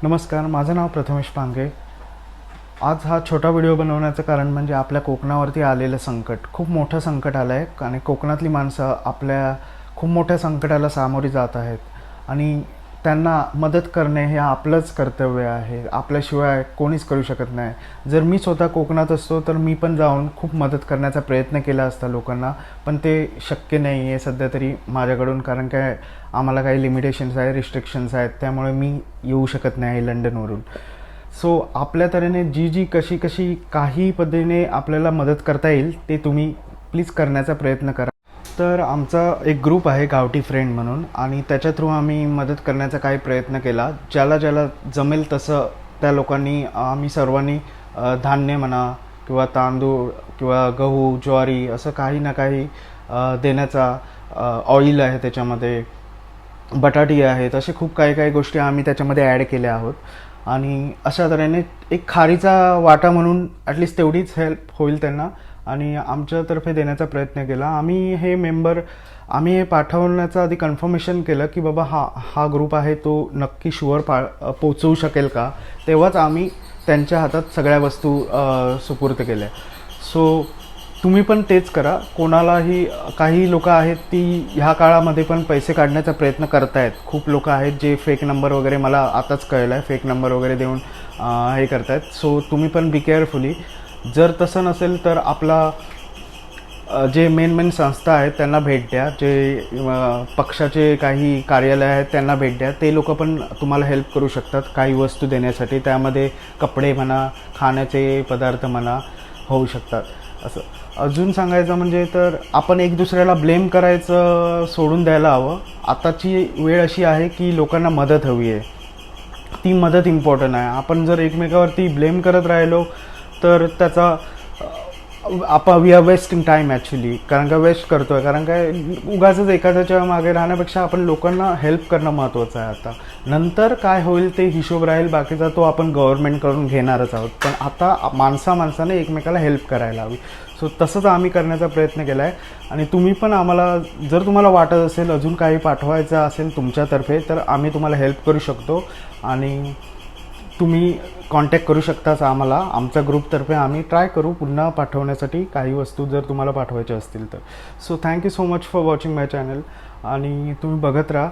नमस्कार, माझं नाव प्रथमेश पांगे। आज हा छोटा व्हिडिओ बनवण्याचं कारण म्हणजे आपल्या कोकणावरती आलेलं संकट खूप मोठं संकट आलं आहे आणि कोकणातली माणसं आपल्या खूप मोठ्या संकटाला सामोरी जात आहेत आणि त्यांना मदत करणे हे आपलंच कर्तव्य आहे। आपल्याशिवाय कोणीच करू शकत नाही। जर मी स्वतः कोकणात असतो तर मी पण जाऊन खूप मदत करण्याचा प्रयत्न केला असता लोकांना, पण ते शक्य नाही आहे सध्या तरी माझ्याकडून, कारण काय आम्हाला काही लिमिटेशन्स आहे, रिस्ट्रिक्शन्स आहेत, त्यामुळे मी येऊ शकत नाही लंडनवरून। सो आपल्या तऱ्हेने जी कशी कशी काही पद्धतीने आपल्याला मदत करता येईल ते तुम्ही प्लीज करण्याचा प्रयत्न करा। तर आमचा एक ग्रुप आहे गावठी फ्रेंड म्हणून, आणि त्याच्या थ्रू आम्ही मदत करण्याचा काही प्रयत्न केला। ज्याला ज्याला जमेल तसं त्या लोकांनी आम्ही सर्वांनी धान्य म्हणा किंवा तांदूळ किंवा गहू ज्वारी असं काही ना काही देण्याचा, ऑइल आहे त्याच्यामध्ये, बटाटी आहेत, असे खूप काही काही गोष्टी आम्ही त्याच्यामध्ये ॲड केल्या आहोत। आणि अशा तऱ्हेने एक खारीचा वाटा म्हणून ॲटलिस्ट तेवढीच हेल्प होईल त्यांना, आणि आमच्यातर्फे देण्याचा प्रयत्न केला। आम्ही हे पाठवण्याचं आधी कन्फर्मेशन केलं की बाबा हा ग्रुप आहे तो नक्की शुअर पोचवू शकेल का, तेव्हाच आम्ही त्यांच्या हातात सगळ्या वस्तू सुपूर्द केल्या। सो तुम्ही पण तेच करा। कोणालाही, काही लोक आहेत ती ह्या काळामध्ये पण पैसे काढण्याचा प्रयत्न करतायत। खूप लोक आहेत जे फेक नंबर वगैरे, मला आताच कळलं आहे, फेक नंबर वगैरे देऊन हे करतायत। सो तुम्ही पण बी केअरफुली। जर तसं नसेल तर आपला जे मेन संस्था आहेत त्यांना भेट द्या, जे पक्षाचे काही कार्यालय आहेत त्यांना भेट द्या। ते लोक पण तुम्हाला हेल्प करू शकतात काही वस्तू देण्यासाठी। त्यामध्ये कपडे म्हणा, खाण्याचे पदार्थ म्हणा होऊ शकतात। असं अजून सांगायचं म्हणजे तर आपण एक दुसऱ्याला ब्लेम करायचं सोडून द्यायला हवं। आताची वेळ अशी आहे की लोकांना मदत हवी आहे, ती मदत इम्पॉर्टंट आहे। आपण जर एकमेकावरती ब्लेम करत राहिलो तर त्याचा we are wasting time actually, कारण का वेस्ट करतो आहे। कारण काय उगाचच एखाद्याच्या मागे राहण्यापेक्षा आपण लोकांना हेल्प करणं महत्त्वाचं आहे। आता नंतर काय होईल ते हिशोब राहील, बाकीचा तो आपण गव्हर्नमेंटकडून घेणारच आहोत, पण आता माणसाने एकमेकाला हेल्प करायला हवी। सो तसंच आम्ही करण्याचा प्रयत्न केला आहे। आणि तुम्ही पण आम्हाला, जर तुम्हाला वाटत असेल अजून काही पाठवायचं असेल तुमच्यातर्फे, तर आम्ही तुम्हाला हेल्प करू शकतो आणि तुम्ही कॉन्टॅक्ट करू शकताच आम्हाला। आमच्या ग्रुपतर्फे आम्ही ट्राय करू पुन्हा पाठवण्यासाठी काही वस्तू जर तुम्हाला पाठवायच्या असतील तर। So thank you so much for watching my channel, आणि तुम्ही बघत राहा।